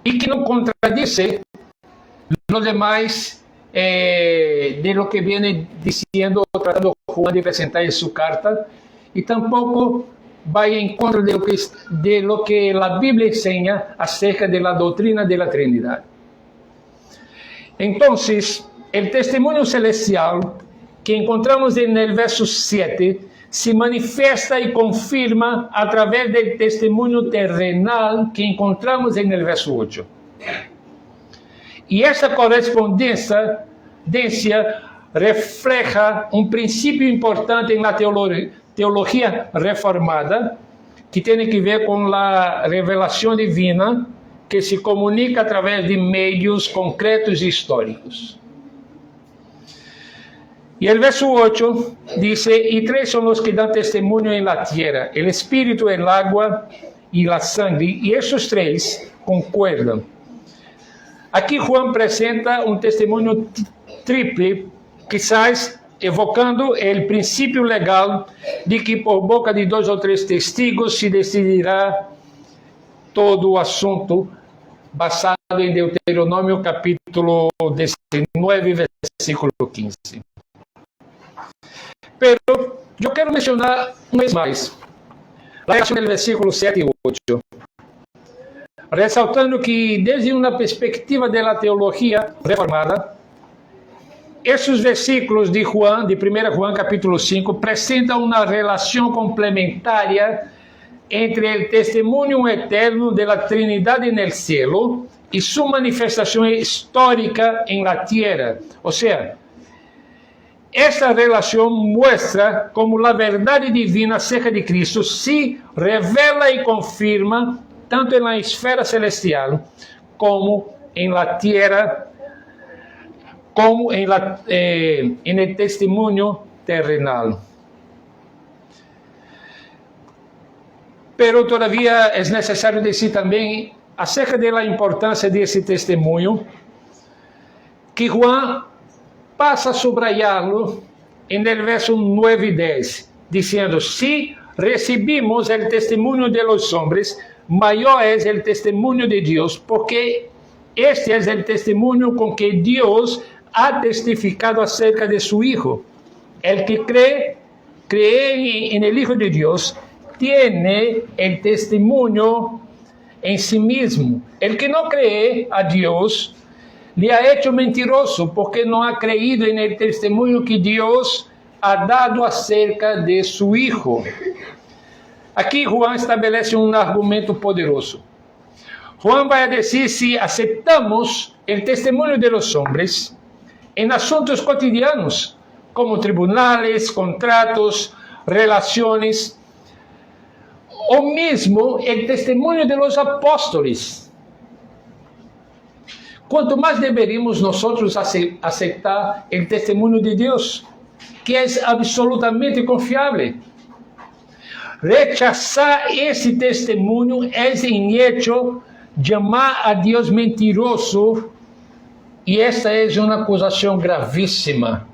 e que não contradice os demais de lo que viene diciendo, tratando Juan de apresentar em sua carta, e tampouco vai em contra de lo que a Bíblia ensina acerca da doutrina da Trindade. Então, o testemunho celestial que encontramos no verso 7 se manifesta e confirma através do testemunho terrenal que encontramos no verso 8. E esta correspondência refleja um princípio importante na teologia reformada, que tem que ver com a revelação divina, que se comunica através de meios concretos e históricos. E o verso 8 diz, e três são os que dão testemunho em la tierra, el Espírito, el agua e la sangre, e esses três concordam. Aqui Juan apresenta um testemunho triple, quizás evocando o princípio legal de que por boca de 2 ou 3 testigos se decidirá todo o assunto, basado em Deuteronômio capítulo 19, versículo 15. Pero eu quero mencionar uma vez mais a relação do versículo 7 e 8, ressaltando que desde uma perspectiva da teologia reformada, esses versículos de 1 Juan capítulo 5 apresentam uma relação complementar entre o testemunho eterno da Trindade no cielo e sua manifestação histórica em la tierra. Ou seja, esta relação mostra como a verdade divina acerca de Cristo se revela e confirma tanto en la esfera celestial como en la tierra, como en el testimonio terrenal. Pero todavía es necesario decir también acerca de la importancia de ese testimonio, que Juan pasa a subrayarlo en el verso 9 y 10, diciendo: si recibimos el testimonio de los hombres, mayor es el testimonio de Dios, porque este es el testimonio con que Dios ha testificado acerca de su Hijo. El que cree en el Hijo de Dios tiene el testimonio en sí mismo. El que no cree a Dios le ha hecho mentiroso, porque no ha creído en el testimonio que Dios ha dado acerca de su Hijo. Aquí Juan estabelece un argumento poderoso. Juan va a decir: si aceptamos el testimonio de los hombres en asuntos cotidianos, como tribunales, contratos, relaciones, o mismo el testimonio de los apóstoles, cuanto más deberíamos nosotros aceptar el testimonio de Dios, que es absolutamente confiable. Rechazar ese testimonio es en hecho llamar a Dios mentiroso, y esta es una acusación gravísima.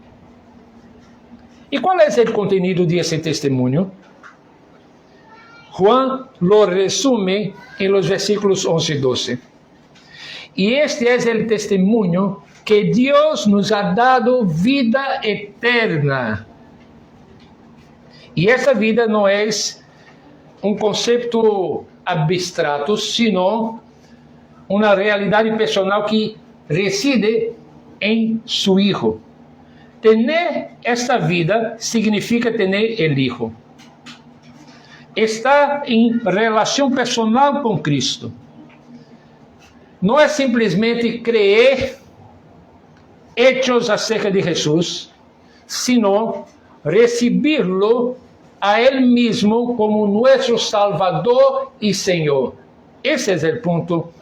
¿Y cuál es el contenido de ese testimonio? Juan lo resume en los versículos 11 y 12. Y este es el testimonio, que Dios nos ha dado vida eterna. Y esa vida no es un concepto abstracto, sino una realidad personal que reside en su Hijo. Tener esta vida significa tener el Hijo. Está en relación personal con Cristo. No es simplemente creer hechos acerca de Jesús, sino recibirlo a Él mismo como nuestro Salvador y Señor. Ese es el punto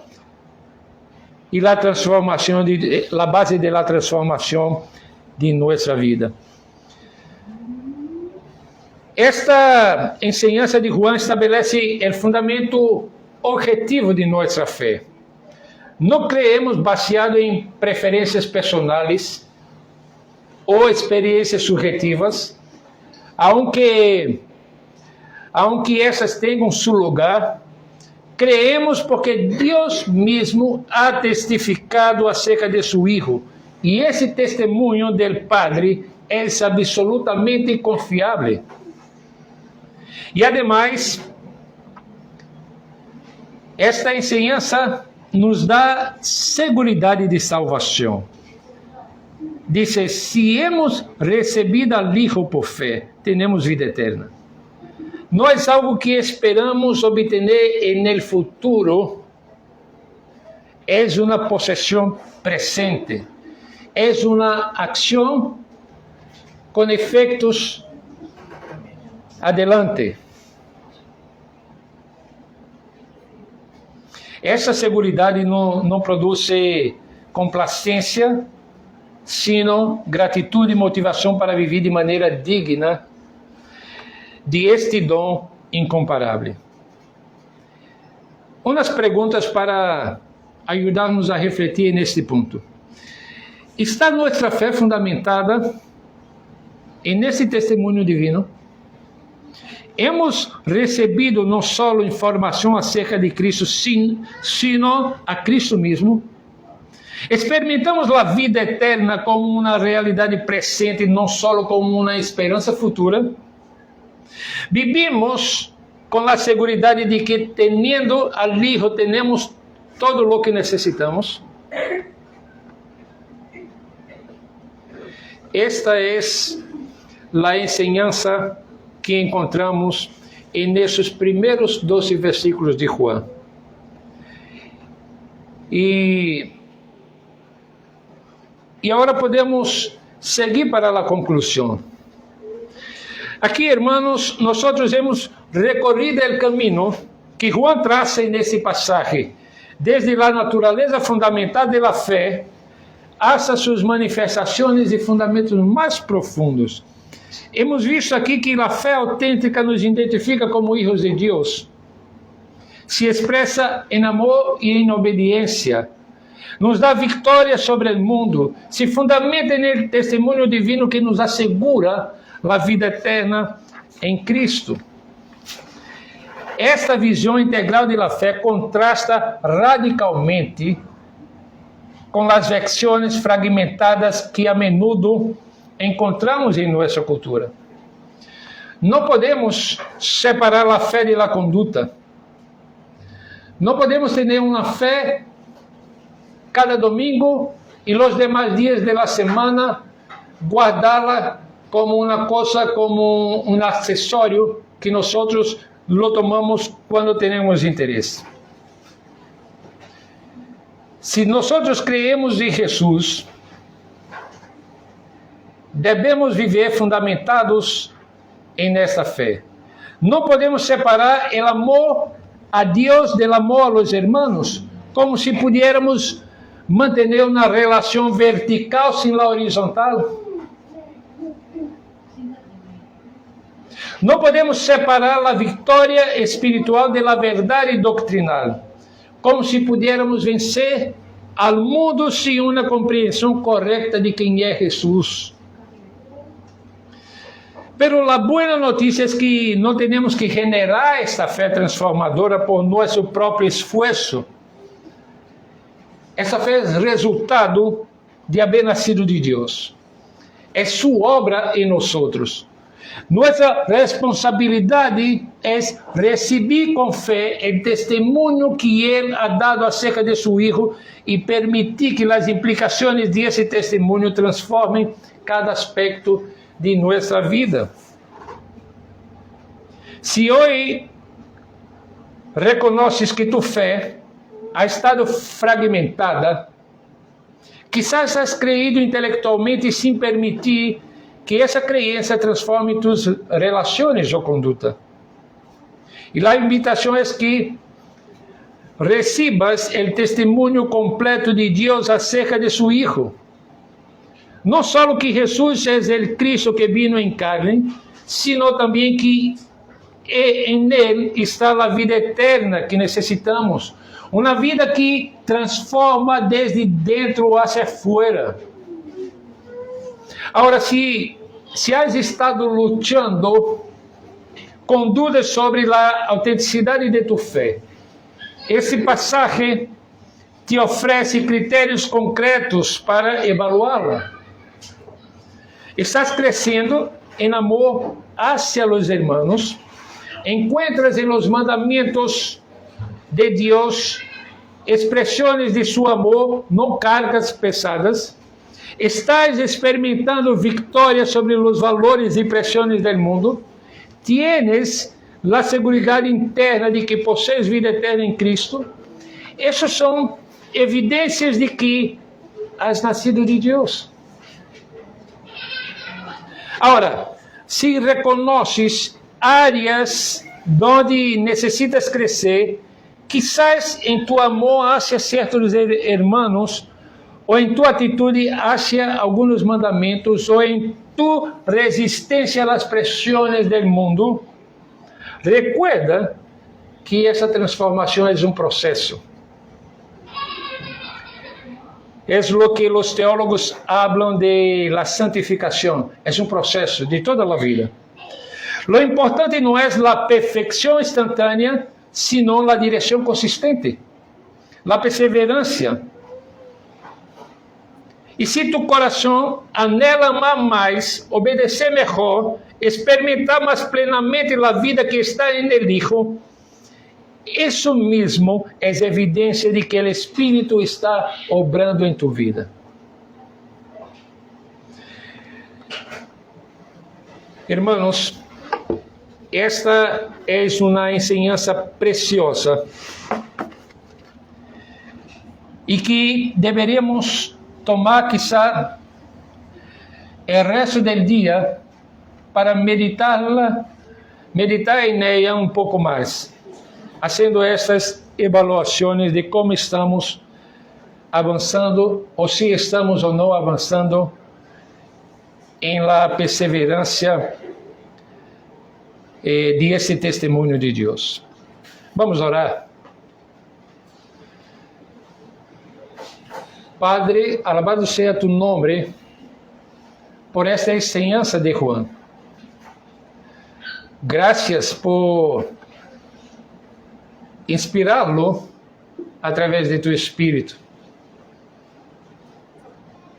y la transformación, la base de la transformación de nuestra vida. Esta enseñanza de Juan estabelece el fundamento objetivo de nuestra fe. No creemos baseado en preferencias personales o experiencias subjetivas, aunque esas tengan su lugar. Creemos porque Dios mismo ha testificado acerca de su Hijo, y ese testimonio del Padre es absolutamente confiable. Y además, esta enseñanza nos da seguridad de salvación. Dice: si hemos recibido al Hijo por fe, tenemos vida eterna. No es algo que esperamos obtener en el futuro, es una posesión presente, es una acción con efectos adelante. Essa seguridade não produz complacência, sino gratitude e motivação para viver de maneira digna de este dom incomparável. Umas perguntas para ajudar-nos a refletir neste ponto. Está nossa fé fundamentada nesse testemunho divino? Hemos recebido não só informação acerca de Cristo, sino a Cristo mesmo. Experimentamos a vida eterna como uma realidade presente, não só como uma esperança futura. Vivimos com a segurança de que, teniendo al Hijo, temos todo o que necessitamos. Esta é a enseñanza que encontramos nesses primeiros 12 versículos de Juan. E agora podemos seguir para a conclusão. Aqui, hermanos, nós hemos recorrido o caminho que Juan traça nesse passagem, desde a natureza fundamental da fé, hasta suas manifestações e fundamentos mais profundos. Hemos visto aqui que a fé autêntica nos identifica como hijos de Deus. Se expressa em amor e em obediência. Nos dá vitória sobre o mundo. Se fundamenta no testemunho divino que nos assegura a vida eterna em Cristo. Esta visão integral da fé contrasta radicalmente com as versões fragmentadas que a menudo encontramos em nossa cultura. Não podemos separar a fé da conduta. Não podemos ter uma fé cada domingo e os demais dias da semana guardá-la como uma coisa, como um acessório que nós lo tomamos quando temos interesse. Se nós creemos em Jesus, devemos viver fundamentados em esta fé. Não podemos separar o amor a Deus do amor a los hermanos, como se pudiéramos manter uma relação vertical sem la horizontal. Não podemos separar a vitória espiritual da verdade doctrinal, como se pudiéramos vencer ao mundo sem uma compreensão correta de quem é Jesus. Pero a boa notícia é que não temos que generar esta fé transformadora por nosso próprio esforço. Essa fé é resultado de haver nascido de Deus. É sua obra em nós. Nossa responsabilidade é receber com fé o testemunho que Ele ha dado acerca de seu Filho e permitir que as implicações desse testemunho transformem cada aspecto de nossa vida. Se hoje reconheces que tu fé ha estado fragmentada, quizás has creído intelectualmente sem permitir que essa crença transforme tus relações ou conduta. E a invitação é que recibas o testemunho completo de Deus acerca de seu Filho. Não só que Jesus é o Cristo que vino em carne, sino também que em Ele está a vida eterna que necessitamos. Uma vida que transforma desde dentro hacia fora. Agora, se has estado lutando com dúvidas sobre a autenticidade de tu fé, esse passagem te oferece critérios concretos para evaluá-la. Estás crescendo em amor hacia os irmãos, encuentras em los mandamentos de Deus expressões de seu amor, não cargas pesadas. Estás experimentando vitória sobre os valores e pressões do mundo. Tienes a segurança interna de que possuis vida eterna em Cristo. Essas são evidências de que has nascido de Deus. Agora, se reconheces áreas onde necessitas crescer, quizás em tu amor hacia certos irmãos, ou em tua atitude hacia alguns mandamentos, ou em tu resistência às pressões do mundo, recuerda que essa transformação é um processo. É o que os teólogos hablam de la santificação. É um processo de toda a vida. Lo importante não é a perfeição instantânea, sino a direção consistente, a perseverança. E se tu coração anela amar mais, obedecer melhor, experimentar mais plenamente a vida que está em el Hijo, isso mesmo é evidência de que o Espírito está obrando em tu vida. Irmãos, esta é uma enseñança preciosa e que deveríamos tomar quizá o resto do dia para meditar em ela um pouco mais. haciendo estas evaluaciones de cómo estamos avanzando o si estamos o no avanzando en la perseverancia de ese testimonio de Dios. Vamos a orar. Padre, alabado sea tu nombre por esta enseñanza de Juan. Gracias por inspirarlo a través de tu Espíritu.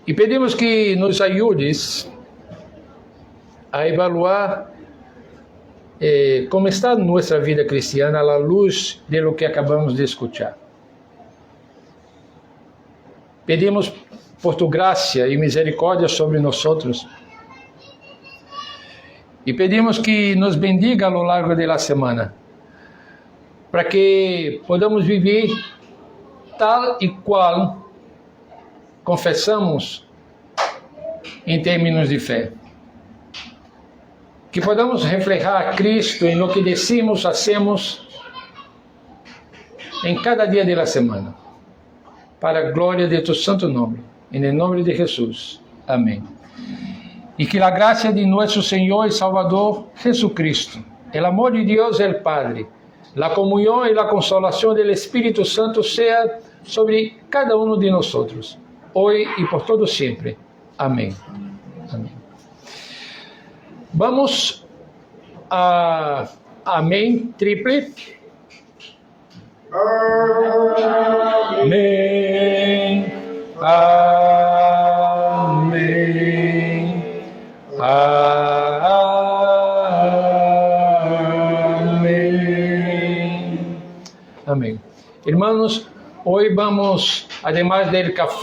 E pedimos que nos ayudes a evaluar como está nuestra vida cristiana a la luz de lo que acabamos de escuchar. Pedimos por tu gracia e misericórdia sobre nosotros. E pedimos que nos bendiga a lo largo de la semana, para que podamos viver tal e qual confessamos em termos de fé. Que podamos reflejar a Cristo em lo que decimos, hacemos em cada dia da semana, para a glória de tu santo nome, em nome de Jesus. Amém. E que a graça de nosso Senhor e Salvador Jesucristo, o amor de Deus el Padre, a comunhão e a consolação do Espírito Santo seja sobre cada um de nós, hoje e por todo sempre. Amém. Amém. Vamos a amém triple. Amém. Amém. Amém. Amém. Hermanos, hoy vamos, además del café,